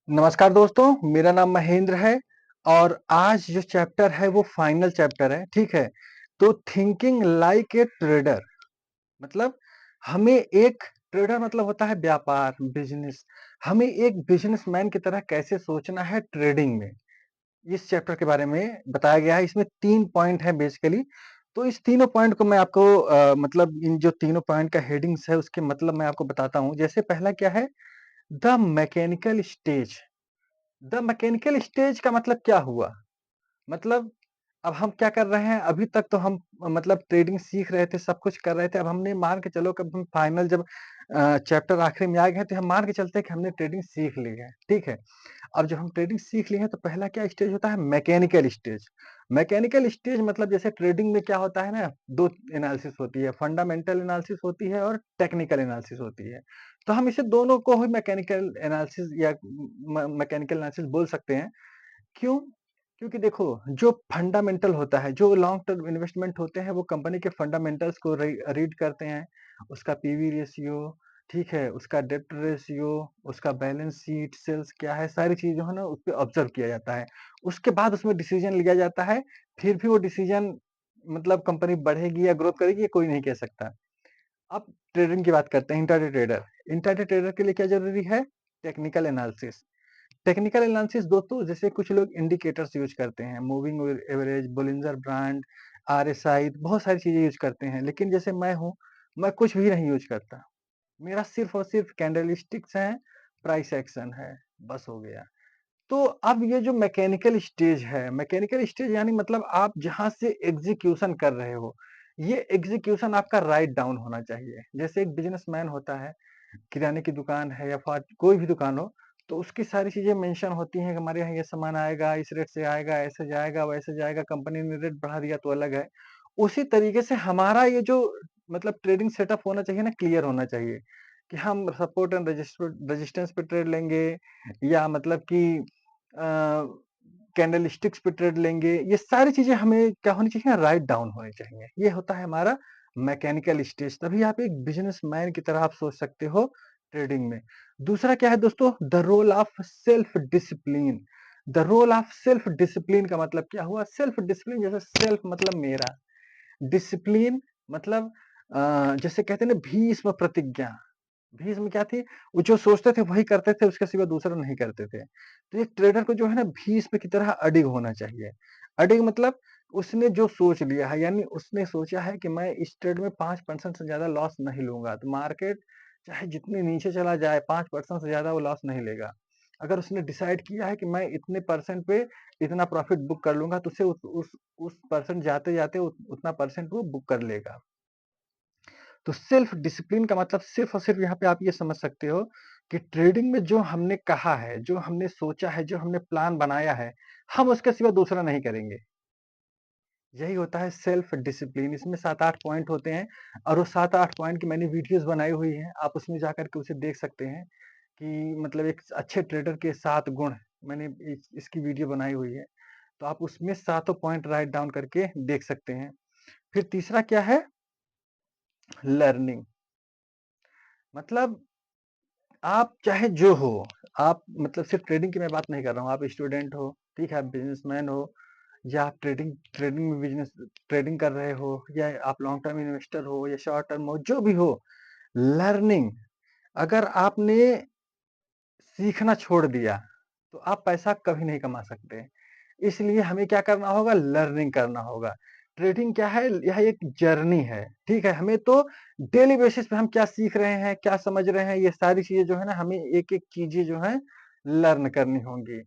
नमस्कार दोस्तों, मेरा नाम महेंद्र है और आज जो चैप्टर है वो फाइनल चैप्टर है, ठीक है? तो थिंकिंग लाइक ए ट्रेडर मतलब हमें एक ट्रेडर मतलब होता है व्यापार, बिज़नेस। हमें एक बिज़नेसमैन की तरह कैसे सोचना है ट्रेडिंग में, इस चैप्टर के बारे में बताया गया है। इसमें 3 पॉइंट हैं बेसिकली। तो इस तीनों पॉइंट को मैं आपको मतलब इन जो तीनों पॉइंट का हेडिंग्स है उसके मतलब मैं आपको बताता हूँ। जैसे पहला क्या है? The mechanical stage. The mechanical stage का मतलब क्या हुआ? मतलब अब हम क्या कर रहे हैं, अभी तक तो हम मतलब ट्रेडिंग सीख रहे थे, सब कुछ कर रहे थे। अब हमने मान के चलो कि अब हम फाइनल जब चैप्टर आखिरी में आ गए हैं, तो हम मान के चलते हैं कि हमने ट्रेडिंग सीख ली है, ठीक है? अब जब हम ट्रेडिंग सीख लिए हैं, तो पहला क्या स्टेज होता है? Mechanical stage. मैकेनिकल स्टेज मतलब जैसे ट्रेडिंग में क्या होता है ना, 2 एनालिसिस होती है, फंडामेंटल एनालिसिस होती है और टेक्निकल एनालिसिस होती है। तो हम इसे दोनों को ही मैकेनिकल एनालिसिस या मैकेनिकल एनालिसिस बोल सकते हैं। क्यों? क्योंकि देखो, जो फंडामेंटल होता है, जो लॉन्ग टर्म इन्वेस्टमेंट होते हैं, वो कंपनी के फंडामेंटल्स को रीड करते हैं। उसका पीवी रेशियो, ठीक है? उसका डेब्ट रेशियो, उसका बैलेंस शीट, सेल्स क्या है, सारी चीज़ जो है ना, उसपे ऑब्ज़र्व किया जाता है। उसके बाद उसमें डिसीज़न लिया जाता है। फिर भी वो डिसीज़न मतलब कंपनी बढ़ेगी या ग्रोथ करेगी, ये कोई नहीं कह सकता। अब ट्रेडिंग की बात करते हैं, इंट्राडे ट्रेडर। इंट्राडे ट्रेडर के लिए क्या ज़रूरी है? Technical analysis. टेक्निकल एनालिसिस दोस्तों, जैसे कुछ लोग इंडिकेटर्स यूज़ करते हैं, moving average, Bollinger band, RSI, बहुत सारी चीज़ें यूज़ करते हैं। लेकिन जैसे मैं हूँ, मैं कुछ भी नहीं यूज़ करता। मेरा सिर्फ़ और सिर्फ़ कैंडलस्टिक्स हैं, प्राइस एक्शन है, बस हो गया। तो अब ये जो मैकेनिकल स्टेज है, मैकेनिकल स्टेज यानी मतलब आप जहाँ से एग्ज़ीक्यूशन कर रहे हो, ये एग्ज़ीक्यूशन आपका राइट डाउन होना चाहिए। जैसे एक बिज़नेसमैन होता है, किराने की दुकान है या कोई भी दुकान हो, तो उसकी सारी चीज़ें मेंशन होती हैं कि हमारे यहाँ ये सामान आएगा, इस रेट से आएगा, ऐसे जाएगा, वैसे जाएगा, कंपनी ने रेट बढ़ा दिया तो अलग है। उसी तरीके से हमारा ये जो मतलब ट्रेडिंग सेटअप होना चाहिए ना, क्लियर होना चाहिए कि हम सपोर्ट एंड रेजिस्टेंस पे ट्रेड लेंगे या मतलब कि कैंडलस्टिक्स पे ट्रेड लेंगे। ये सारी चीज़ें हमें क्या होनी चाहिए? राइट डाउन होनी चाहिए। ये होता है हमारा मैकेनिकल स्टेज, तभी आप एक बिज़नेसमैन की तरह आप सोच सकते हो ट्रेडिंग में। दूसरा क्या है दोस्तों? The role of self discipline. The role of self discipline का मतलब क्या हुआ? सेल्फ डिसिप्लिन जैसे सेल्फ मतलब मेरा, डिसिप्लिन मतलब जैसे कहते हैं ना भीष्म प्रतिज्ञा। भीष्म क्या थी? वो जो सोचते थे वही करते थे, उसके सिवा दूसरा नहीं करते थे। तो एक ट्रेडर को जो है ना भीष्म की तरह अडिग होना चाहिए। अडिग मतलब उसने जो सोच लिया है, यानी उसने सोचा है कि मैं इस ट्रेड में 5% से ज़्यादा लॉस नहीं लूँगा। तो मार्केट चाहे जितनी नीचे चला जाए, 5% से ज़्यादा वो लॉस नहीं लेगा। अगर उसने डिसाइड किया है कि मैं इतने परसेंट पे इतना प्रॉफिट बुक कर लूँगा, तो उसे उस परसेंट जाते-जाते उतना परसेंट वो बुक कर लेगा। तो सेल्फ डिसिप्लिन का मतलब सिर्फ़ और सिर्फ़ यहाँ पे आप ये समझ सकते हो कि ट्रेडिंग में जो हमने कहा है, जो हमने सोचा है, जो हमने प्लान बनाया है, हम उसके सिवा दूसरा नहीं करेंगे। यही होता है सेल्फ डिसिप्लिन। इसमें 7-8 पॉइंट होते हैं और वो 7-8 पॉइंट की मैंने वीडियोज़ बनाई हुई हैं। आप उसमें जाकर के उसे देख सकते हैं कि मतलब एक अच्छे ट्रेडर के 7 गुण मैंने इसकी वीडियो बनाई हुई है। तो आप उसमें सातों पॉइंट राइट डाउन करके देख सकते हैं। फिर तीसरा क्या है? लर्निंग। मतलब आप चाहे जो हो, आप मतलब सिर्फ़ ट्रेडिंग की मैं बात नहीं कर रहा हूँ, आप स्टूडेंट हो, ठीक है? आप बिज़नेसमैन हो या आप ट्रेडिंग ट्रेडिंग में बिज़नेस ट्रेडिंग कर रहे हो या आप लॉन्ग टर्म इन्वेस्टर हो या शॉर्ट टर्म हो, जो भी हो, लर्निंग अगर आपने सीखना छोड़ दिया, तो आप पैसा कभी नहीं कमा सकते। इसलिए हमें क्या करना होगा? लर्निंग करना होगा। ट्रेडिंग क्या है? यह एक जर्नी है, ठीक है? हमें तो डेली बेसिस पे हम क्या सीख रहे हैं, क्या समझ रहे हैं, ये सारी चीज़ें जो है ना, हमें एक-एक चीज़ें जो हैं, लर्न करनी होंगी।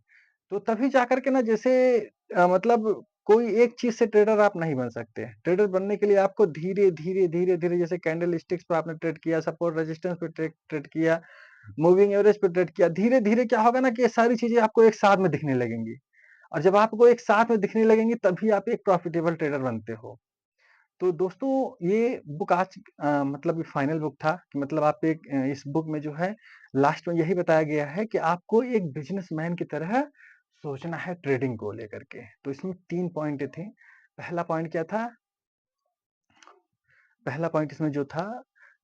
तो तभी जाकर के ना जैसे मतलब कोई एक चीज़ से ट्रेडर आप नहीं बन सकते। ट्रेडर बनने के लिए आपको धीरे-धीरे, धीरे-धीरे जैसे कैंडल स्टिक्स पे आपने ट्रेड किया, सपोर्ट रेजिस्टेंस पे ट्रेड ट्रेड किया, मूविंग एवरेज पे ट्रेड किया, धीरे-धीरे क्या होगा ना कि ये सारी चीज़ें आपको एक साथ में दिखने लगेंगी। और जब आपको एक साथ में दिखने लगेंगी तभी आप एक प्रॉफिटेबल ट्रेडर बनते हो। तो दोस्तों ये बुक आज मतलब ये फाइनल बुक था कि मतलब आप एक इस बुक में जो है लास्ट में यही बताया गया है कि आपको एक बिज़नेसमैन की तरह सोचना है ट्रेडिंग को लेकर के। तो इसमें 3 पॉइंट थे। पहला पॉइंट क्या था? पहला पॉइंट इसमें जो था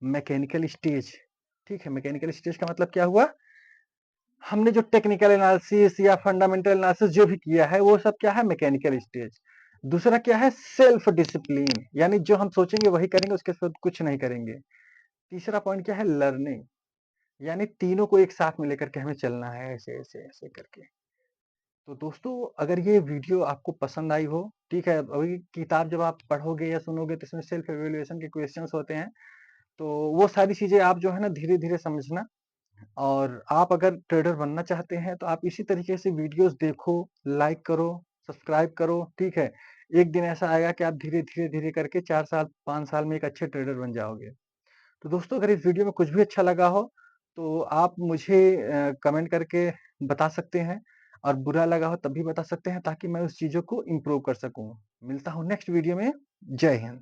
मैकेनिकल स्टेज, ठीक है? मैकेनिकल स्टेज का मतलब क्या हुआ? हमने जो टेक्निकल एनालिसिस या फंडामेंटल एनालिसिस जो भी किया है, वो सब क्या है मैकेनिकल स्टेज। दूसरा क्या है सेल्फ डिसिप्लिन, यानी जो हम सोचेंगे वही करेंगे, उसके साथ कुछ नहीं करेंगे। तीसरा पॉइंट क्या है लर्निंग, यानी तीनों को एक साथ में लेकर के हमें चलना है ऐसे, ऐसे, ऐसे करके। तो दोस्तों अगर ये वीडियो आपको पसंद आई हो, ठीक है, अभी किताब जब आप पढ़ोगे या सुनोगे तो इसमें सेल्फ इवैल्यूएशन के क्वेश्चंस होते हैं, तो वो सारी चीज़ें आप जो है ना धीरे-धीरे समझना। और आप अगर ट्रेडर बनना चाहते हैं तो आप इसी तरीके से वीडियोज़ देखो, लाइक करो, सब्सक्राइब करो, ठीक है? एक दिन ऐसा आएगा कि आप धीरे-धीरे, धीरे करके 4 साल, 5 साल में एक अच्छे ट्रेडर बन जाओगे। तो दोस्तों अगर इस वीडियो में कुछ भी अच्छा लगा हो, तो आप मुझे कमेंट करके बता सकते हैं और बुरा लगा हो तब भी बता सकते हैं ताकि मैं उस चीज़ों को इम्प्रूव कर सकूँ। मिलता हूँ नेक्स्ट वीडियो में। जय हिंद।